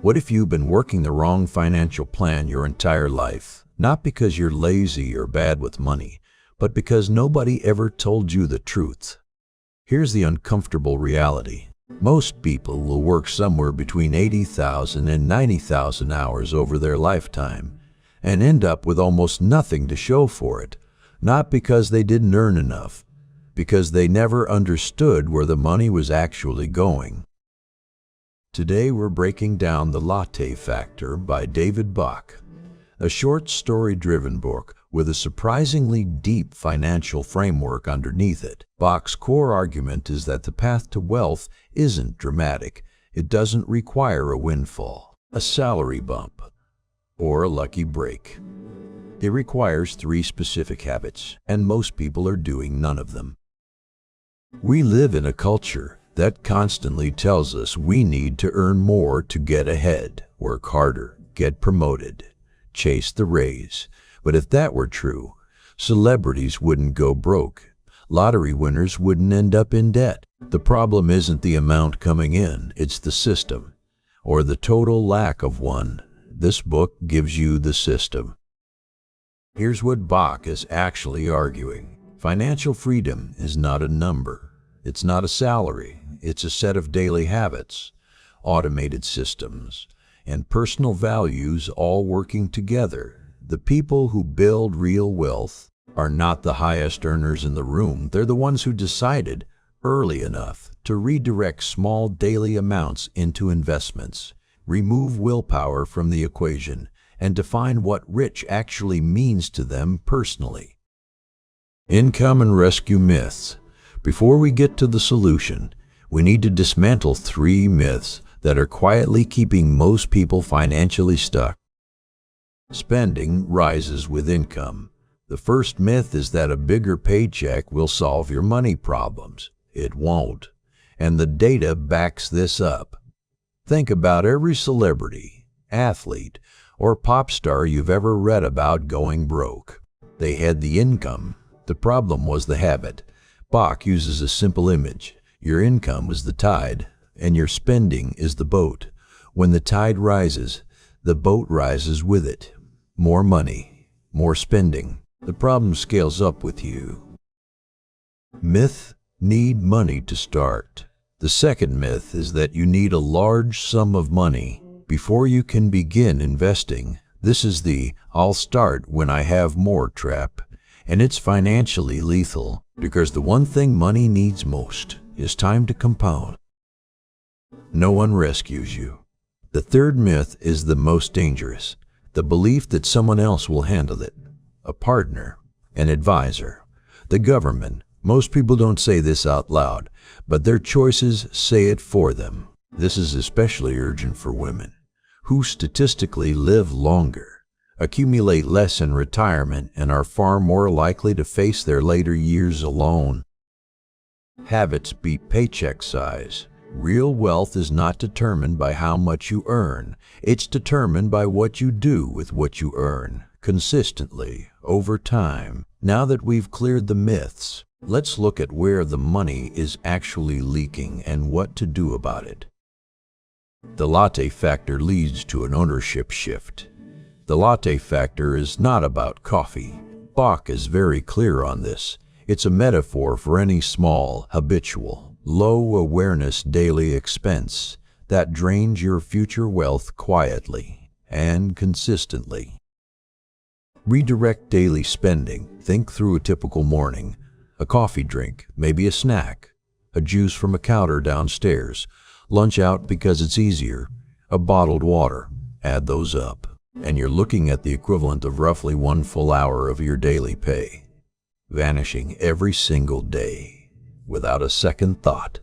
What if you've been working the wrong financial plan your entire life? Not because you're lazy or bad with money, but because nobody ever told you the truth. Here's the uncomfortable reality. Most people will work somewhere between 80,000 and 90,000 hours over their lifetime and end up with almost nothing to show for it, not because they didn't earn enough, because they never understood where the money was actually going. Today we're breaking down The Latte Factor by David Bach, a short story-driven book with a surprisingly deep financial framework underneath it. Bach's core argument is that the path to wealth isn't dramatic. It doesn't require a windfall, a salary bump, or a lucky break. It requires 3 specific habits, and most people are doing none of them. We live in a culture that constantly tells us we need to earn more to get ahead, work harder, get promoted, chase the raise. But if that were true, celebrities wouldn't go broke. Lottery winners wouldn't end up in debt. The problem isn't the amount coming in, it's the system, or the total lack of one. This book gives you the system. Here's what Bach is actually arguing. Financial freedom is not a number. It's not a salary. It's a set of daily habits, automated systems, and personal values all working together. The people who build real wealth are not the highest earners in the room. They're the ones who decided early enough to redirect small daily amounts into investments, remove willpower from the equation, and define what rich actually means to them personally. Income and rescue myths. Before we get to the solution, we need to dismantle 3 myths that are quietly keeping most people financially stuck. Spending rises with income. The first myth is that a bigger paycheck will solve your money problems. It won't. And the data backs this up. Think about every celebrity, athlete, or pop star you've ever read about going broke. They had the income. The problem was the habit. Bach uses a simple image. Your income is the tide, and your spending is the boat. When the tide rises, the boat rises with it. More money, more spending. The problem scales up with you. Myth: need money to start. The second myth is that you need a large sum of money before you can begin investing. This is the "I'll start when I have more" trap, and it's financially lethal because the one thing money needs most is time to compound. No one rescues you. The third myth is the most dangerous. The belief that someone else will handle it. A partner, an advisor, the government. Most people don't say this out loud, but their choices say it for them. This is especially urgent for women, who statistically live longer, accumulate less in retirement, and are far more likely to face their later years alone. Habits beat paycheck size. Real wealth is not determined by how much you earn. It's determined by what you do with what you earn, consistently, over time. Now that we've cleared the myths, let's look at where the money is actually leaking and what to do about it. The Latte Factor leads to an ownership shift. The Latte Factor is not about coffee. Bach is very clear on this. It's a metaphor for any small, habitual, low-awareness daily expense that drains your future wealth quietly and consistently. Redirect daily spending. Think through a typical morning. A coffee drink, maybe a snack, a juice from a counter downstairs, lunch out because it's easier, a bottled water. Add those up, and you're looking at the equivalent of roughly 1 full hour of your daily pay, vanishing every single day without a second thought.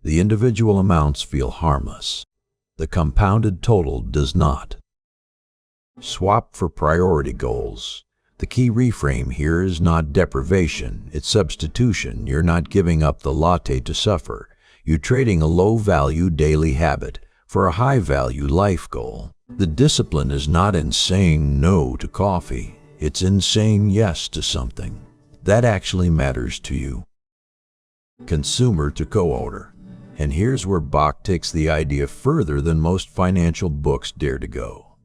The individual amounts feel harmless. The compounded total does not. Swap for priority goals. The key reframe here is not deprivation, it's substitution. You're not giving up the latte to suffer. You're trading a low-value daily habit for a high-value life goal. The discipline is not in saying no to coffee. It's in saying yes to something that actually matters to you. Consumer to co-owner. And here's where Bach takes the idea further than most financial books dare to go.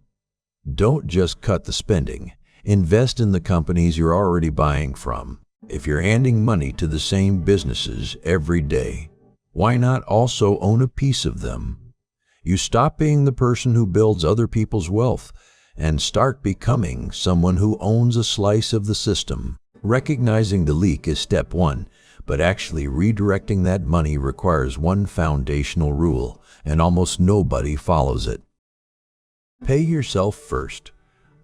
Don't just cut the spending. Invest in the companies you're already buying from. If you're handing money to the same businesses every day, why not also own a piece of them? You stop being the person who builds other people's wealth and start becoming someone who owns a slice of the system. Recognizing the leak is step one, but actually redirecting that money requires one foundational rule, and almost nobody follows it. Pay yourself first.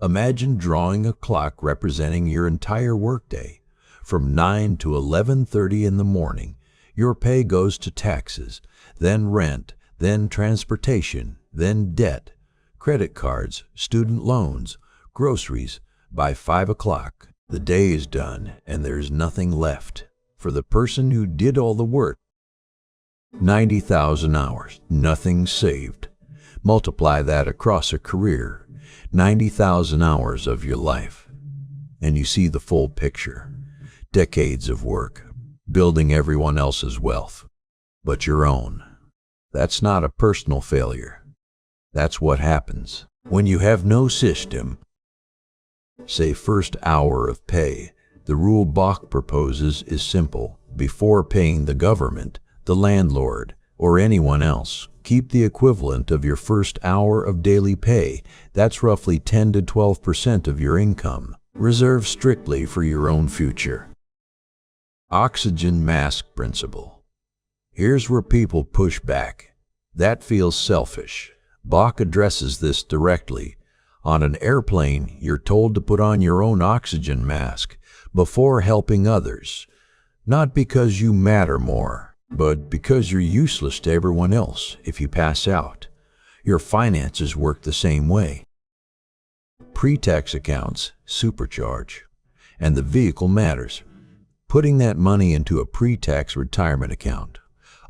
Imagine drawing a clock representing your entire workday. From 9 to 11:30 in the morning, your pay goes to taxes, then rent, then transportation, then debt, credit cards, student loans, groceries. By 5 o'clock, the day is done and there's nothing left for the person who did all the work. 90,000 hours, nothing saved. Multiply that across a career, 90,000 hours of your life, and you see the full picture. Decades of work, building everyone else's wealth, but your own. That's not a personal failure. That's what happens when you have no system. Say first hour of pay. The rule Bach proposes is simple. Before paying the government, the landlord, or anyone else, keep the equivalent of your first hour of daily pay. That's roughly 10 to 12% of your income, reserved strictly for your own future. Oxygen mask principle. Here's where people push back. That feels selfish. Bach addresses this directly. On an airplane, you're told to put on your own oxygen mask before helping others. Not because you matter more, but because you're useless to everyone else if you pass out. Your finances work the same way. Pre-tax accounts supercharge, and the vehicle matters. Putting that money into a pre-tax retirement account,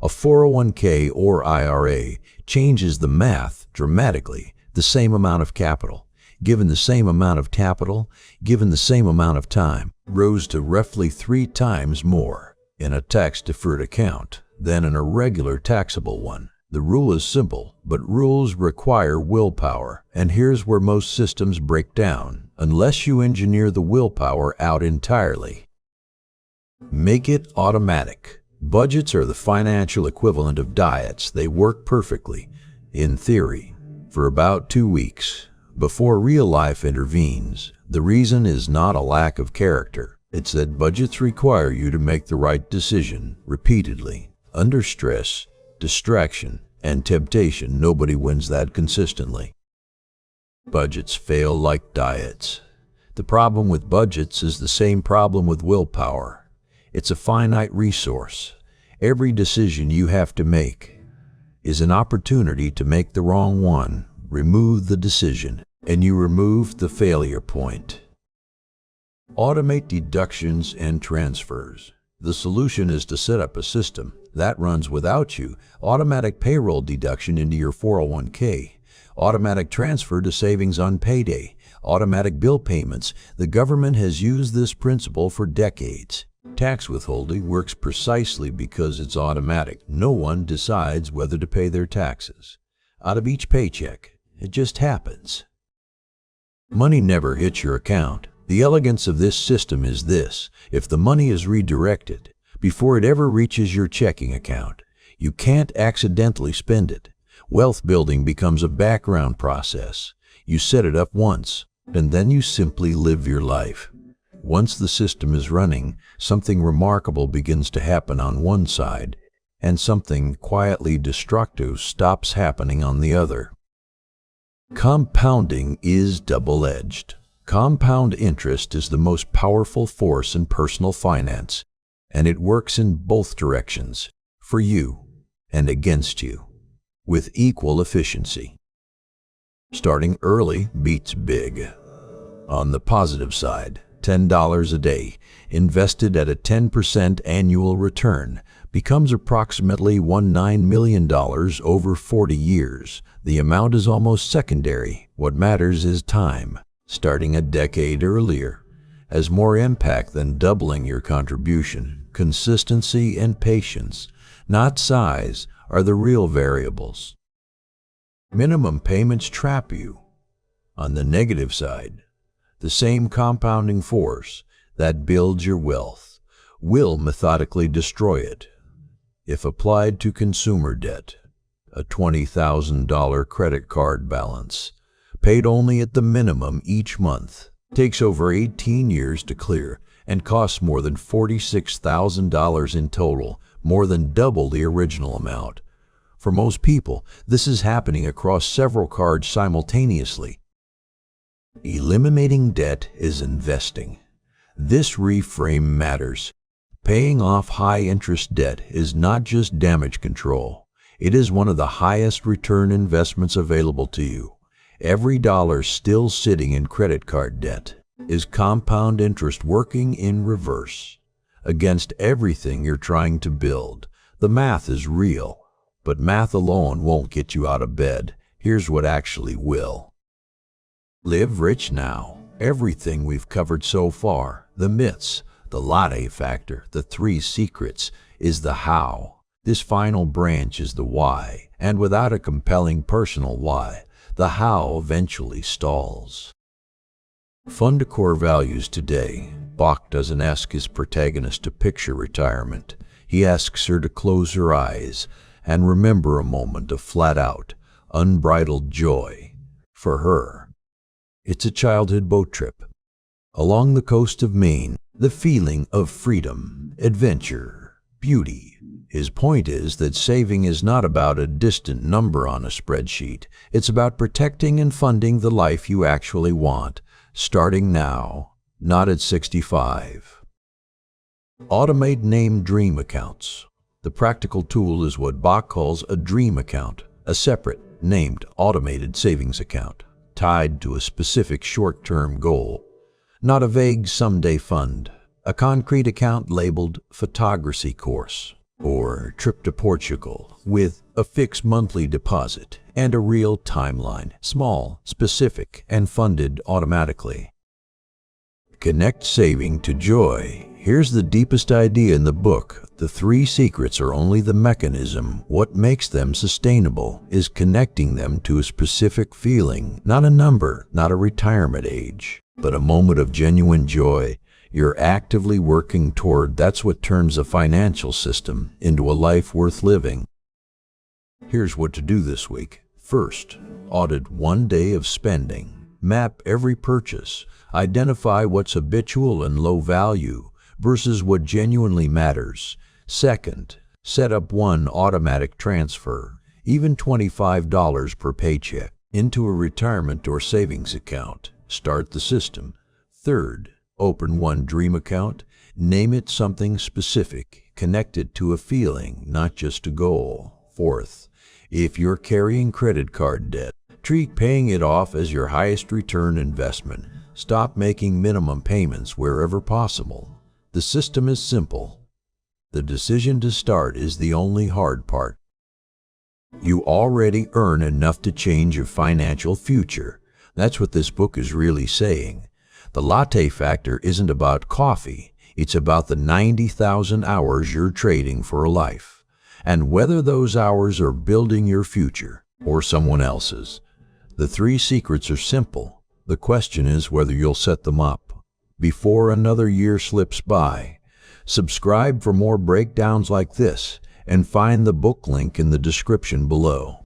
a 401k or IRA, changes the math dramatically. The same amount of capital, given the same amount of capital, given the same amount of time, rose to roughly 3 times more in a tax-deferred account than in a regular taxable one. The rule is simple, but rules require willpower, and here's where most systems break down, unless you engineer the willpower out entirely. Make it automatic. Budgets are the financial equivalent of diets. They work perfectly, in theory, for about 2 weeks, before real life intervenes. The reason is not a lack of character. It's that budgets require you to make the right decision repeatedly. Under stress, distraction, and temptation, nobody wins that consistently. Budgets fail like diets. The problem with budgets is the same problem with willpower. It's a finite resource. Every decision you have to make is an opportunity to make the wrong one. Remove the decision, and you remove the failure point. Automate deductions and transfers. The solution is to set up a system that runs without you. Automatic payroll deduction into your 401k, automatic transfer to savings on payday, automatic bill payments. The government has used this principle for decades. Tax withholding works precisely because it's automatic. No one decides whether to pay their taxes out of each paycheck. It just happens. Money never hits your account. The elegance of this system is this: if the money is redirected before it ever reaches your checking account, you can't accidentally spend it. Wealth building becomes a background process. You set it up once, and then you simply live your life. Once the system is running, something remarkable begins to happen on one side, and something quietly destructive stops happening on the other. Compounding is double-edged. Compound interest is the most powerful force in personal finance, and it works in both directions, for you and against you, with equal efficiency. Starting early beats big. On the positive side, $10 a day, invested at a 10% annual return, becomes approximately $19 million over 40 years. The amount is almost secondary. What matters is time. Starting a decade earlier has more impact than doubling your contribution. Consistency and patience, not size, are the real variables. Minimum payments trap you. On the negative side, the same compounding force that builds your wealth will methodically destroy it. If applied to consumer debt, a $20,000 credit card balance, paid only at the minimum each month, takes over 18 years to clear and costs more than $46,000 in total, more than double the original amount. For most people, this is happening across several cards simultaneously. Eliminating debt is investing. This reframe matters. Paying off high-interest debt is not just damage control. It is one of the highest return investments available to you. Every dollar still sitting in credit card debt is compound interest working in reverse against everything you're trying to build. The math is real, but math alone won't get you out of bed. Here's what actually will. Live rich now. Everything we've covered so far, the myths, the Latte Factor, the 3 secrets, is the how. This final branch is the why, and without a compelling personal why, the how eventually stalls. Fun to core values today. Bach doesn't ask his protagonist to picture retirement. He asks her to close her eyes and remember a moment of flat-out, unbridled joy. For her, it's a childhood boat trip along the coast of Maine, the feeling of freedom, adventure, beauty. His point is that saving is not about a distant number on a spreadsheet. It's about protecting and funding the life you actually want, starting now, not at 65. Automate named dream accounts. The practical tool is what Bach calls a dream account, a separate, named, automated savings account, tied to a specific short-term goal. Not a vague someday fund, a concrete account labeled photography course or trip to Portugal with a fixed monthly deposit and a real timeline, small, specific, and funded automatically. Connect saving to joy. Here's the deepest idea in the book. The 3 secrets are only the mechanism. What makes them sustainable is connecting them to a specific feeling, not a number, not a retirement age, but a moment of genuine joy you're actively working toward. That's what turns a financial system into a life worth living. Here's what to do this week. First, audit 1 day of spending. Map every purchase. Identify what's habitual and low value versus what genuinely matters. Second, set up 1 automatic transfer, even $25 per paycheck, into a retirement or savings account. Start the system. Third, open 1 dream account. Name it something specific. Connect it to a feeling, not just a goal. Fourth, if you're carrying credit card debt, treat paying it off as your highest return investment. Stop making minimum payments wherever possible. The system is simple. The decision to start is the only hard part. You already earn enough to change your financial future. That's what this book is really saying. The Latte Factor isn't about coffee. It's about the 90,000 hours you're trading for a life, and whether those hours are building your future or someone else's. The 3 secrets are simple. The question is whether you'll set them up before another year slips by. Subscribe for more breakdowns like this, and find the book link in the description below.